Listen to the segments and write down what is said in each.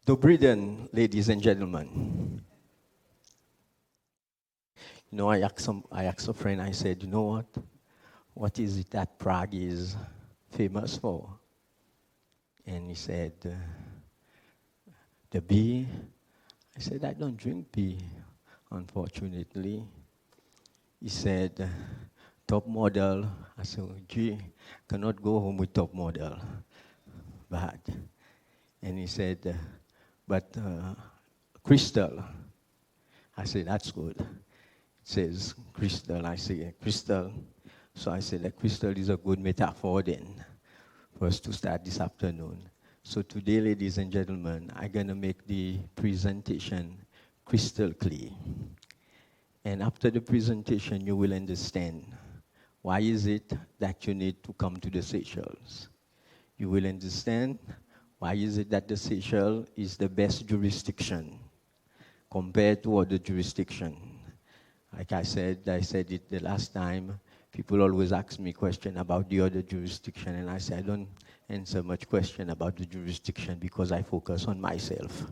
Dobry den, ladies and gentlemen. You know, I asked a friend, I said, you know what? What is it that Prague is famous for? And he said, the beer. I said, I don't drink beer, unfortunately. He said, top model. I said, gee, cannot go home with top model. Bad. And he said, but crystal. I said, that's good. It says crystal. I say, crystal. So I said, that crystal is a good metaphor then for us to start this afternoon. So today, ladies and gentlemen, I'm going to make the presentation crystal clear. And after the presentation, you will understand why is it that you need to come to the Seychelles. You will understand why is it that the Seychelles is the best jurisdiction compared to other jurisdictions. Like I said it the last time, people always ask me questions about the other jurisdiction, and I say I don't answer much question about the jurisdiction because I focus on myself.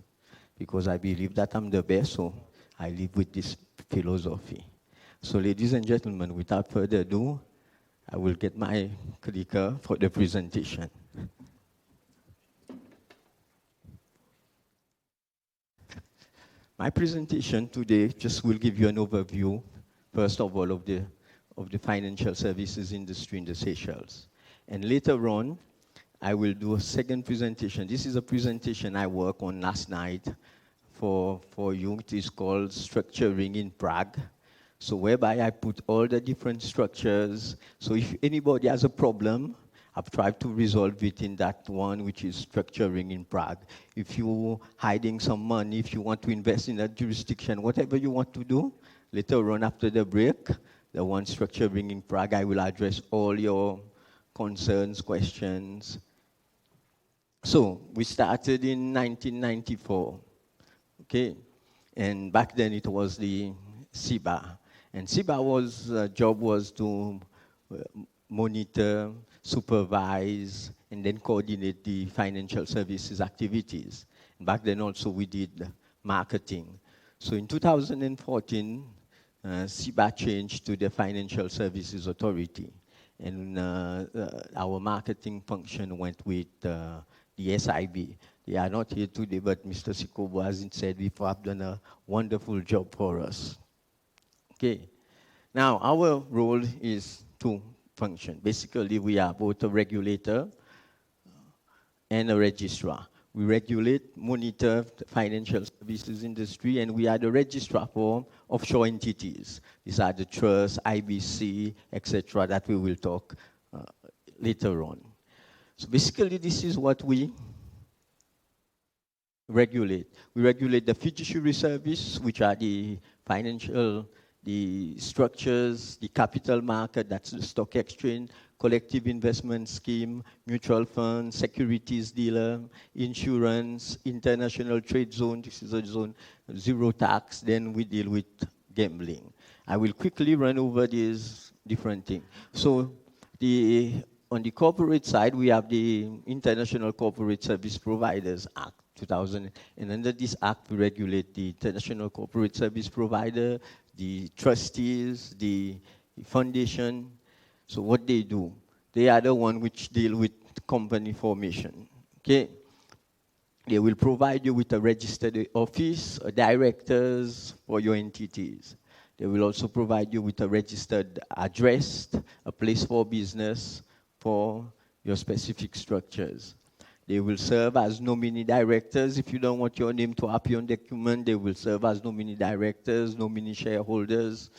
Because I believe that I'm the best, so I live with this philosophy. So ladies and gentlemen, without further ado, I will get my clicker for the presentation. My presentation today just will give you an overview, first of all, of the financial services industry in the Seychelles. And later on, I will do a second presentation. This is a presentation I worked on last night for you. It is called Structuring in Prague. So whereby I put all the different structures. So if anybody has a problem, I've tried to resolve it in that one, which is structuring in Prague. If you're hiding some money, if you want to invest in that jurisdiction, whatever you want to do, later on after the break, the one structuring in Prague, I will address all your concerns, questions. So we started in 1994, okay? And back then it was the SIBA. And SIBA job was to monitor, supervise, and then coordinate the financial services activities. And back then also we did marketing. So in 2014, SIBA changed to the Financial Services Authority. And our marketing function went with the SIB. They are not here today, but Mr. Sikobo has said before, have done a wonderful job for us. Okay. Now, our role is to function. Basically, we are both a regulator and a registrar. We regulate, monitor the financial services industry, and we are the registrar for offshore entities. These are the trusts, IBC, etc., that we will talk later on. So basically, this is what we regulate. We regulate the fiduciary service, which are the financial, the structures, the capital market, that's the stock exchange, collective investment scheme, mutual fund, securities dealer, insurance, international trade zone. This is a zone, zero tax. Then we deal with gambling. I will quickly run over these different things. So on the corporate side, we have the International Corporate Service Providers Act 2000. And under this act, we regulate the international corporate service provider, the trustees, the foundation. So what they do, they are the one which deal with company formation, okay? They will provide you with a registered office, directors for your entities. They will also provide you with a registered address, a place for business for your specific structures. They will serve as nominee directors. If you don't want your name to appear on the document, they will serve as nominee directors, nominee shareholders,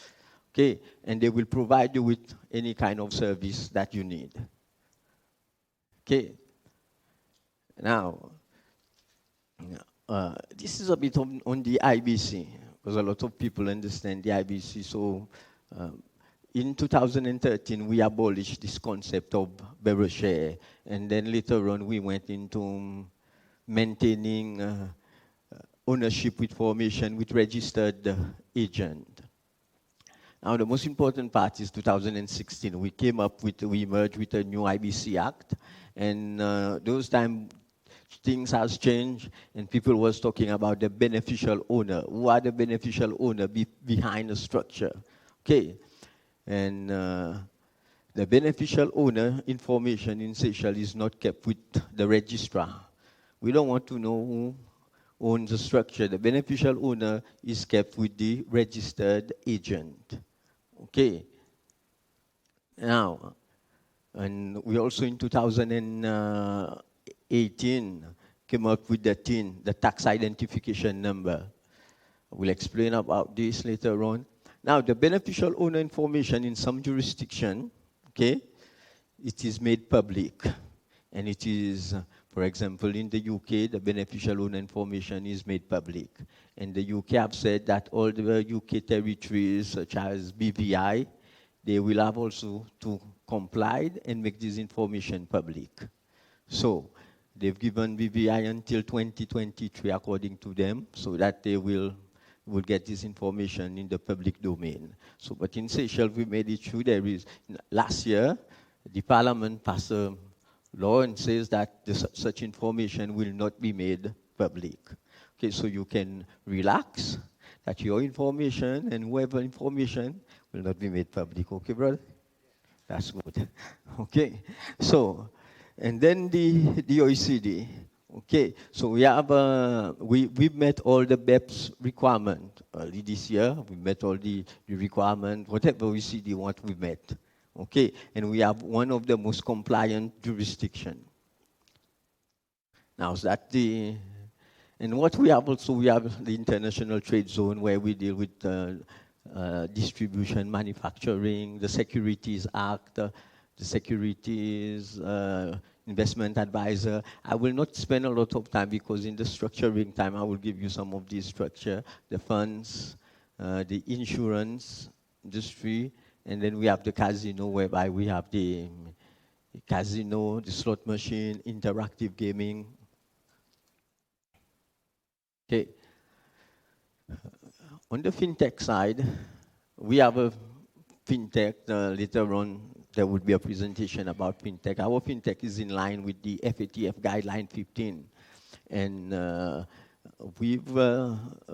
okay? And they will provide you with any kind of service that you need, okay? Now, this is a bit on the IBC, because a lot of people understand the IBC. So in 2013, we abolished this concept of bearer share, and then later on, we went into maintaining ownership with formation with registered agent. Now, the most important part is 2016. We merged with a new IBC Act, and those time things has changed, and people was talking about the beneficial owner. Who are the beneficial owner behind the structure? Okay, and the beneficial owner information in Seychelles is not kept with the registrar. We don't want to know who owns the structure. The beneficial owner is kept with the registered agent. Okay. Now, and we also in 2018 came up with the TIN, the tax identification number. We'll explain about this later on. Now, the beneficial owner information in some jurisdiction, okay, it is made public. And it is, for example, in the UK, the beneficial owner information is made public. And the UK have said that all the UK territories, such as BVI, they will have also to comply and make this information public. So they've given BVI until 2023, according to them, so that they will get this information in the public domain. So, but in Seychelles, we made it true. There is, last year, the Parliament passed a law and says that such information will not be made public. Okay, so you can relax that your information and whoever information will not be made public. Okay, brother? That's good. Okay, so, and then the OECD. Okay, so we have, we met all the BEPS requirement early this year. We met all the requirement, whatever OECD what we met. Okay, and we have one of the most compliant jurisdiction. Now, is that the, and what we have also, we have the international trade zone where we deal with distribution, manufacturing, the Securities Act, the Securities Investment Advisor. I will not spend a lot of time because in the structuring time, I will give you some of these structure, the funds, the insurance industry, and then we have the casino whereby we have the casino, the slot machine, interactive gaming. Okay. On the fintech side, we have a fintech. Later on, there will be a presentation about fintech. Our fintech is in line with the FATF Guideline 15. And we've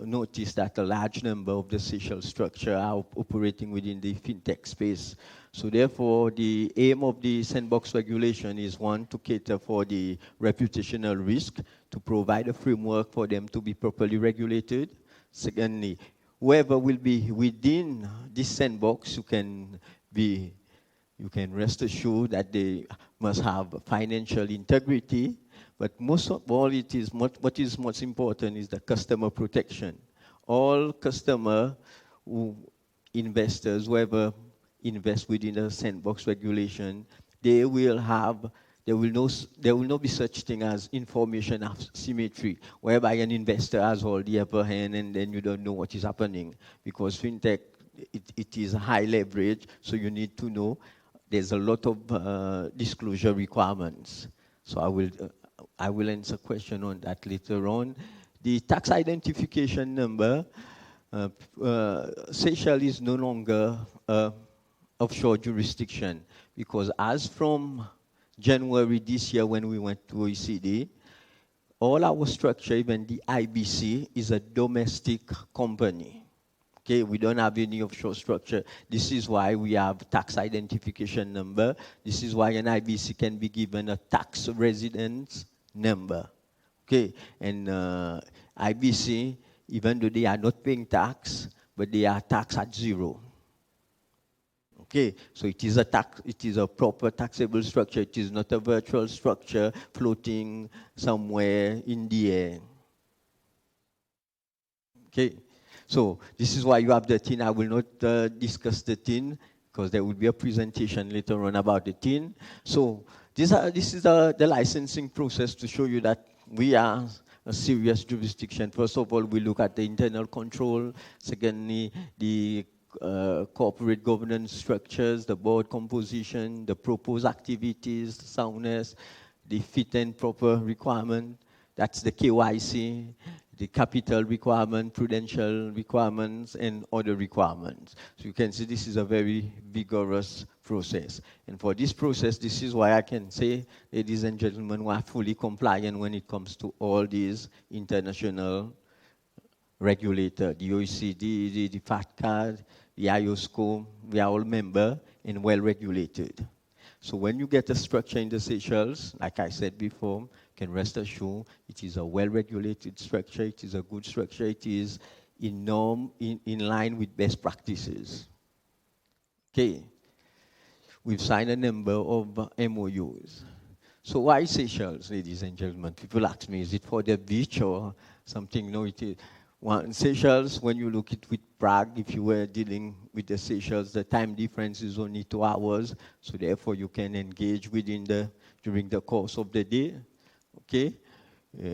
noticed that a large number of the Seychelles structure are operating within the fintech space. So therefore, the aim of the sandbox regulation is, one, to cater for the reputational risk, to provide a framework for them to be properly regulated. Secondly, whoever will be within this sandbox, you can rest assured that they must have financial integrity. But most of all, what is most important is the customer protection. All investors, whoever invest within the sandbox regulation, there will not be such thing as information asymmetry, whereby an investor has all the upper hand and then you don't know what is happening. Because fintech, it is high leverage, so you need to know there's a lot of disclosure requirements. So I will answer a question on that later on. The tax identification number, Seychelles is no longer offshore jurisdiction, because as from January this year when we went to OECD, all our structure, even the IBC, is a domestic company. Okay, we don't have any offshore structure. This is why we have tax identification number. This is why an IBC can be given a tax residence number. Okay, and IBC, even though they are not paying tax, but they are taxed at zero. Okay, so it is a proper taxable structure. It is not a virtual structure floating somewhere in the air. Okay, so this is why you have the TIN. I will not discuss the TIN because there will be a presentation later on about the TIN. So this is the licensing process to show you that we are a serious jurisdiction. First of all, we look at the internal control. Secondly, the corporate governance structures, the board composition, the proposed activities, soundness, the fit and proper requirement. That's the KYC. the capital requirement, prudential requirements, and other requirements. So you can see this is a very vigorous process. And for this process, this is why I can say, ladies and gentlemen, we are fully compliant when it comes to all these international regulators, the OECD, the FATCA, the IOSCO, we are all member and well regulated. So when you get a structure in the Seychelles, like I said before, you can rest assured it is a well-regulated structure, it is a good structure, it is in line with best practices. Okay, we've signed a number of MOUs. So why Seychelles, ladies and gentlemen? People ask me, is it for the beach or something? No, it is. Seychelles, when you look at with Prague, if you were dealing with the Seychelles, the time difference is only 2 hours, so therefore you can engage during the course of the day, okay?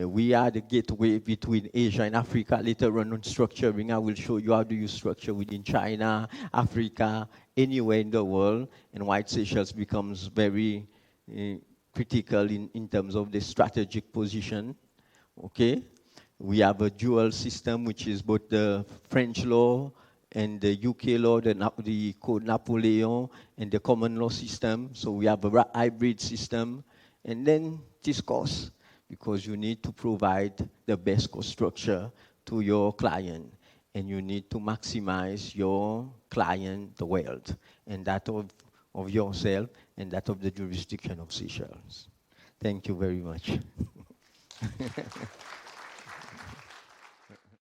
We are the gateway between Asia and Africa. Later on structuring, I will show you how do you structure within China, Africa, anywhere in the world, and why Seychelles becomes very critical in terms of the strategic position, okay? We have a dual system, which is both the French law and the UK law, the Code Napoleon, and the common law system. So we have a hybrid system. And then this cost, because you need to provide the best cost structure to your client. And you need to maximize your client wealth, and that of yourself, and that of the jurisdiction of Seychelles. Thank you very much.